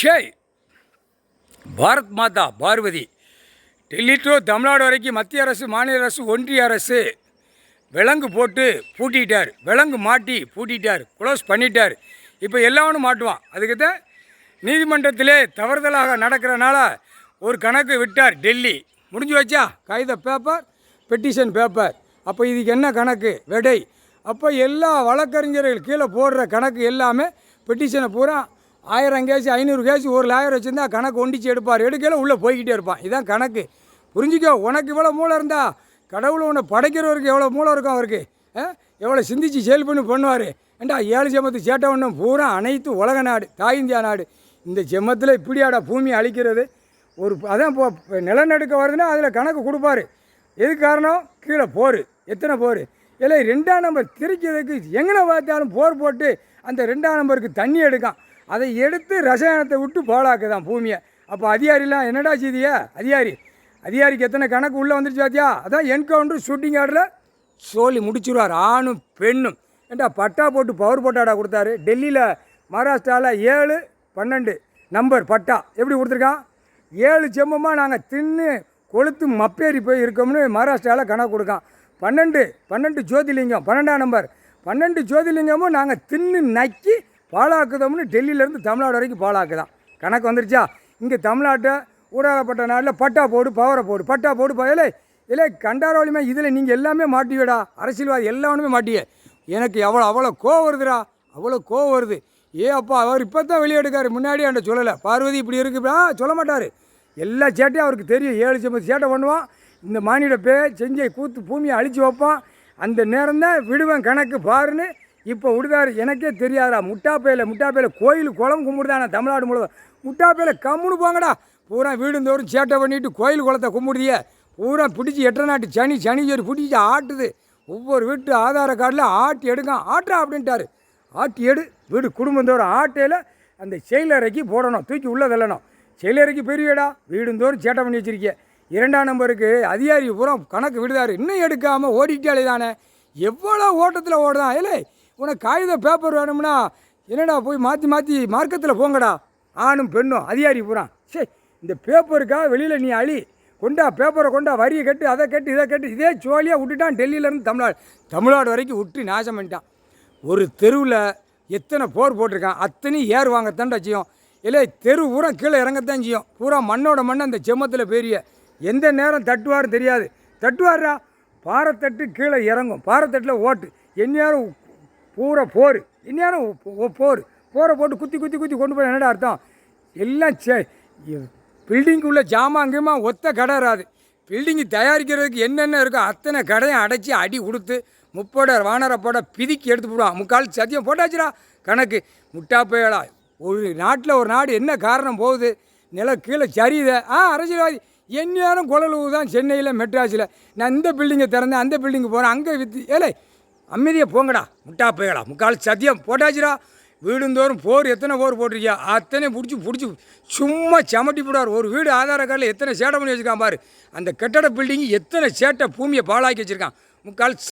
ஜெய் பாரத் மாதா Parvati. Delhi to Tamil Nadu வரைக்கும் மத்திய அரசு, மாநில அரசு, ஒன்றிய அரசு விலங்கு போட்டு பூட்டிட்டார். விலங்கு மாட்டி பூட்டிட்டார், க்ளோஸ் பண்ணிட்டார். இப்போ எல்லாவனும் மாட்டுவான். அதுக்கு தான் நீதிமன்றத்திலே தவறுதலாக நடக்கிறனால ஒரு கணக்கு விட்டார் டெல்லி. முடிஞ்சு வச்சா காகித பேப்பர், பெட்டிஷன் பேப்பர். அப்போ இதுக்கு என்ன கணக்கு விடை? அப்போ எல்லா வழக்கறிஞர்கள் கீழே போடுற கணக்கு எல்லாமே பெட்டிஷனை பூரா 1000 கேஸ் 500 கேஸ் ஒரு லாயர் வச்சுருந்தா கணக்கு ஒண்டிச்சு எடுப்பார். எடுக்கல உள்ளே போய்கிட்டே இருப்பான். இதுதான் கணக்கு. புரிஞ்சுக்கோ. உனக்கு இவ்வளோ மூளை இருந்தா கடவுள் உன்னை படைக்கிறவருக்கு எவ்வளோ மூளை இருக்கும் அவருக்கு. எவ்வளோ சிந்திச்சு செயல் பண்ணுவார். ஏண்டா 7 ஜெமத்து சேட்டவண்ணம் பூரா அனைத்து உலக நாடு, தாய் இந்தியா நாடு. இந்த ஜெமத்தில் இப்படியாடா பூமியை அழிக்கிறது. ஒரு அதான் இப்போ நிலநடுக்க வருதுன்னா அதில் கணக்கு கொடுப்பாரு. எது காரணம்? கீழே போர். எத்தனை போர்? இல்லை 2ஆம் நம்பர் திரிக்கிறதுக்கு எங்கே பார்த்தாலும் போர் போட்டு அந்த 2ஆம் நம்பருக்கு தண்ணி எடுக்கான். அதை எடுத்து ரசாயனத்தை விட்டு பாழாக்குதான் பூமியை. அப்போ அதிகாரிலாம் என்னடா செய்தியா? அதிகாரிக்கு எத்தனை கணக்கு உள்ளே வந்துருச்சு பார்த்தியா? அதான் என்கவுண்டர் ஷூட்டிங் ஆர்டரில் சொல்லி முடிச்சுருவார். ஆணும் பெண்ணும். ஏண்டா பட்டா போட்டு பவர் போட்டாடா கொடுத்தாரு. டெல்லியில் மகாராஷ்டிராவில் 7-12 நம்பர் பட்டா எப்படி கொடுத்துருக்கான்? 7 செம்மமாக நாங்கள் தின்னு கொளுத்து மப்பேறி போய் இருக்கோம்னு மகாராஷ்டிராவில் கணக்கு கொடுக்கான். 12 ஜோதிலிங்கம் 12ஆம் நம்பர் 12 ஜோதிலிங்கமும் நாங்கள் தின்னு நக்கி பாழாக்குதோம்னு டெல்லியிலேருந்து தமிழ்நாடு வரைக்கும் பாழாக்குதான் கணக்கு வந்துருச்சா? இங்கே தமிழ்நாட்டை ஊடாகப்பட்ட நாட்டில் பட்டா போடு, பவரை போடு, பட்டா போடு. இல்லை கண்டாரோலியுமே இதில் நீங்கள் எல்லாமே மாட்டிவிடா. அரசியல்வாதி எல்லாமே மாட்டிய. எனக்கு அவ்வளோ கோவம் வருதுடா. அவ்வளோ கோவம் வருது. அப்பா அவர் இப்போ தான் வெளியெடுக்காரு. முன்னாடியே என்கிட்ட சொல்லலை. பார்வதி இப்படி இருக்குப்பா சொல்ல மாட்டார். எல்லா சேட்டையும் அவருக்கு தெரியும். 7 சேட்டை பண்ணுவான். இந்த மானியோட செஞ்ச கூத்து பூமியை அழித்து வைப்பான். அந்த நேரம் தான் விடுவேன் கணக்கு பாருன்னு இப்போ விடுதாரு. எனக்கே தெரியாதா? முட்டாப்பையில் கோயில் குளம் கும்பிடுதானே தமிழ்நாடு முழுவதும். முட்டாப்பையில் கம்முன்னு போங்கடா. பூரா வீடுந்தோறும் சேட்டை பண்ணிவிட்டு கோயில் குளத்தை கும்பிடுதிய. பூரா பிடிச்சி 8 நாட்டு சனி சரி பிடிச்சி ஆட்டுது. ஒவ்வொரு வீட்டு ஆதார கார்டில் ஆட்டி எடுக்கான். ஆட்டுறா அப்படின்ட்டாரு. ஆட்டி எடு. வீடு குடும்பந்தோறும் ஆட்டையில் அந்த செயலறைக்கு போடணும். தூக்கி உள்ளே தள்ளணும். செயலறைக்கு பெரியடா. வீடுந்தோறும் சேட்டை பண்ணி வச்சிருக்கேன். 2ஆம் நம்பருக்கு அதிகாரி பூரா கணக்கு விடுதாரு. இன்னும் எடுக்காமல் ஓடிட்டாலே தானே. எவ்வளோ ஓட்டத்தில் ஓடுதான். இல்லை உனக்கு காகித பேப்பர் வேணும்னா என்னடா போய் மாற்றி மார்க்கத்தில் போங்கடா. ஆணும் பெண்ணும் அதிகாரி பூரா. சரி இந்த பேப்பருக்காக வெளியில் நீ அழி. கொண்டா பேப்பரை கொண்டா, வரியை கட்டு, அதை கட்டு, இதை கட்டு. இதே ஜோலியாக விட்டுட்டான். டெல்லியிலேருந்து தமிழ்நாடு வரைக்கும் விட்டு நாசம் பண்ணிட்டான். ஒரு தெருவில் எத்தனை போர் போட்டிருக்கான். அத்தனையும் ஏறுவாங்கத்தான் செய்யும். இல்லை தெரு பூரா கீழே இறங்கத்தான் செய்யும். பூரா மண்ணோட மண் அந்த செம்மத்தில் பெரிய. எந்த நேரம் தட்டுவாரும் தெரியாது. தட்டுவாரா பாறைத்தட்டு கீழே இறங்கும். பாறைத்தட்டில் ஓட்டு. எந்நேரம் பூரா போர். இந்நேரம் போரை போட்டு குத்தி கொண்டு போய் என்னடா அர்த்தம்? எல்லாம் பில்டிங்குள்ள ஜாமாங்கமா ஒத்த கடை வராது. பில்டிங்கு தயாரிக்கிறதுக்கு என்னென்ன இருக்கோ அத்தனை கடையும் அடைச்சி அடி கொடுத்து முப்போட வானரப்போட பிதிக்கி எடுத்து போடுவான். முக்கால் சத்தியம் போட்டாச்சுடா கணக்கு. முட்டாப்பையலா ஒரு நாட்டில் ஒரு நாடு என்ன காரணம் போகுது? நிலம் கீழே சரியுது. அரசியல்வாதி எந்நேரம் குழலூவு தான். சென்னையில் மெட்ராஸில் நான் இந்த பில்டிங்கை திறந்தேன், அந்த பில்டிங்கு போகிறேன், அங்கே விற்று. அமைதியை போங்கடா முட்டாப்பைகளா. முக்கால் சத்தியம் போட்டாச்சுடா. வீடுந்தோறும் போர். எத்தனை போர் போட்டிருக்கியா? அத்தனை பிடிச்சி சும்மா சமட்டி போடுவார். ஒரு வீடு ஆதார கார்டில் எத்தனை சேட்டை பண்ணி வச்சுருக்கான் பாரு. அந்த கட்டட பில்டிங்கு எத்தனை சேட்டை பூமியை பாழாக்கி வச்சுருக்கான். முக்கால்